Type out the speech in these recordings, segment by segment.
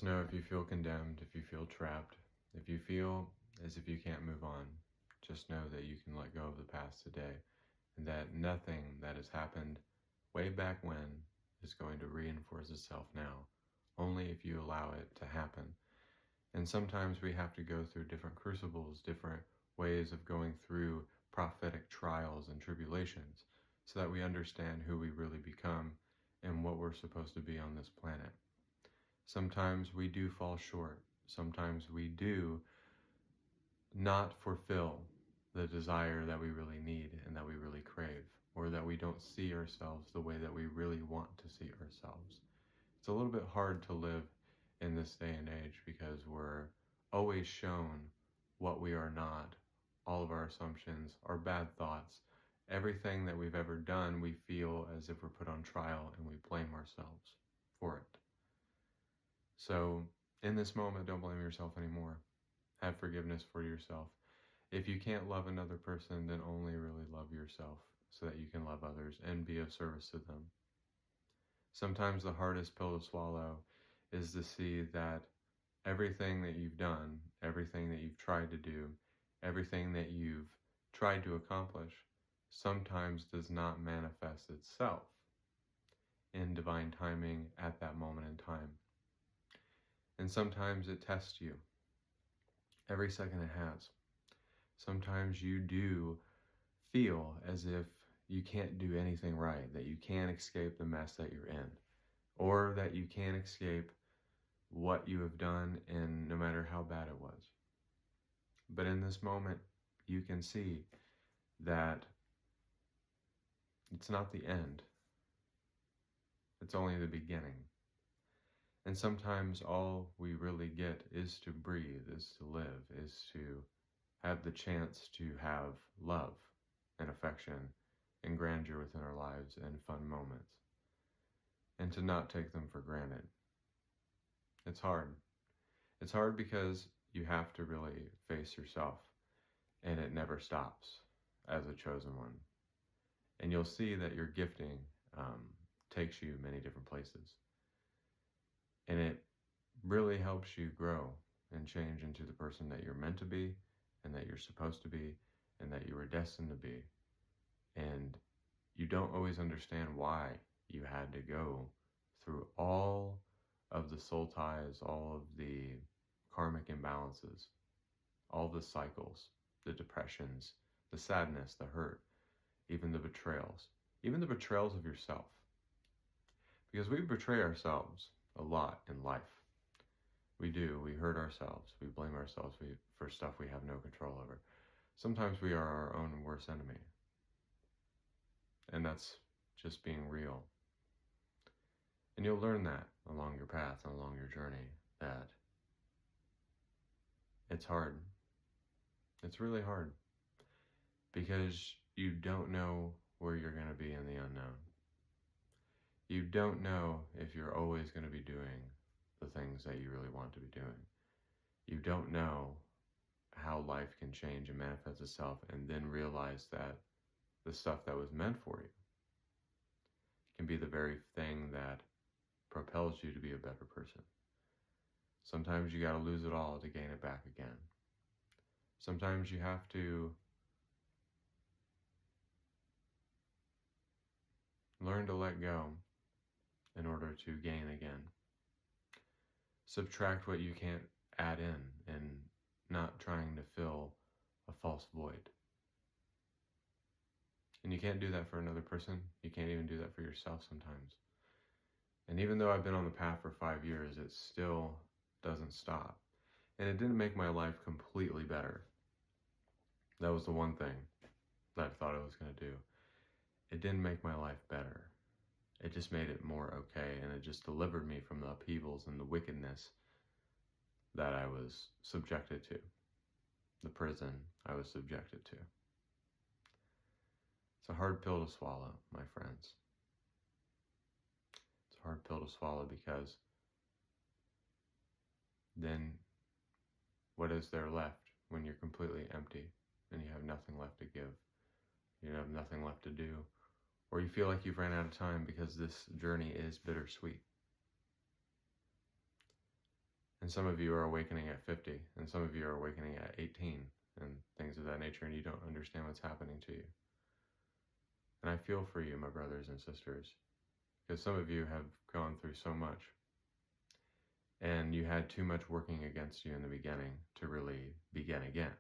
Know if you feel condemned, if you feel trapped, if you feel as if you can't move on, just know that you can let go of the past today and that nothing that has happened way back when is going to reinforce itself now, only if you allow it to happen. And sometimes we have to go through different crucibles, different ways of going through prophetic trials and tribulations so that we understand who we really become and what we're supposed to be on this planet. Sometimes we do fall short. Sometimes we do not fulfill the desire that we really need and that we really crave, or that we don't see ourselves the way that we really want to see ourselves. It's a little bit hard to live in this day and age because we're always shown what we are not, all of our assumptions, our bad thoughts, everything that we've ever done, we feel as if we're put on trial and we blame ourselves for it. So in this moment, don't blame yourself anymore. Have forgiveness for yourself. If you can't love another person, then only really love yourself so that you can love others and be of service to them. Sometimes the hardest pill to swallow is to see that everything that you've done, everything that you've tried to do, everything that you've tried to accomplish sometimes does not manifest itself in divine timing at that moment in time. And sometimes it tests you. Every second it has. Sometimes you do feel as if you can't do anything right, that you can't escape the mess that you're in, or that you can't escape what you have done, and no matter how bad it was. But in this moment, you can see that it's not the end. It's only the beginning. And sometimes all we really get is to breathe, is to live, is to have the chance to have love and affection and grandeur within our lives and fun moments, and to not take them for granted. It's hard. It's hard because you have to really face yourself, and it never stops as a chosen one. And you'll see that your gifting takes you many different places. And it really helps you grow and change into the person that you're meant to be, and that you're supposed to be, and that you were destined to be. And you don't always understand why you had to go through all of the soul ties, all of the karmic imbalances, all the cycles, the depressions, the sadness, the hurt, even the betrayals of yourself. Because we betray ourselves a lot in life. We do. We hurt ourselves. We blame ourselves for stuff we have no control over. Sometimes we are our own worst enemy. And that's just being real. And you'll learn that along your path and along your journey, that it's hard. It's really hard because you don't know where you're going to be in the unknown. You don't know if you're always going to be doing the things that you really want to be doing. You don't know how life can change and manifest itself, and then realize that the stuff that was meant for you can be the very thing that propels you to be a better person. Sometimes you got to lose it all to gain it back again. Sometimes you have to learn to let go in order to gain again. Subtract what you can't add in, and not trying to fill a false void. And you can't do that for another person. You can't even do that for yourself sometimes. And even though I've been on the path for 5 years, it still doesn't stop. And it didn't make my life completely better. That was the one thing that I thought I was going to do. It didn't make my life better. It just made it more okay, and it just delivered me from the upheavals and the wickedness that I was subjected to, the prison I was subjected to. It's a hard pill to swallow, my friends. It's a hard pill to swallow because then what is there left when you're completely empty and you have nothing left to give? You have nothing left to do, or you feel like you've ran out of time because this journey is bittersweet. And some of you are awakening at 50, and some of you are awakening at 18, and things of that nature, and you don't understand what's happening to you. And I feel for you, my brothers and sisters, because some of you have gone through so much, and you had too much working against you in the beginning to really begin again.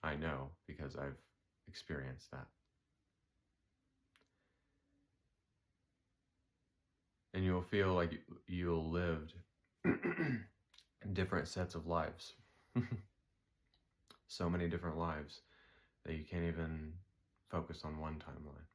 I know, because I've experienced that. And you'll feel like you'll lived different sets of lives. So many different lives that you can't even focus on one timeline.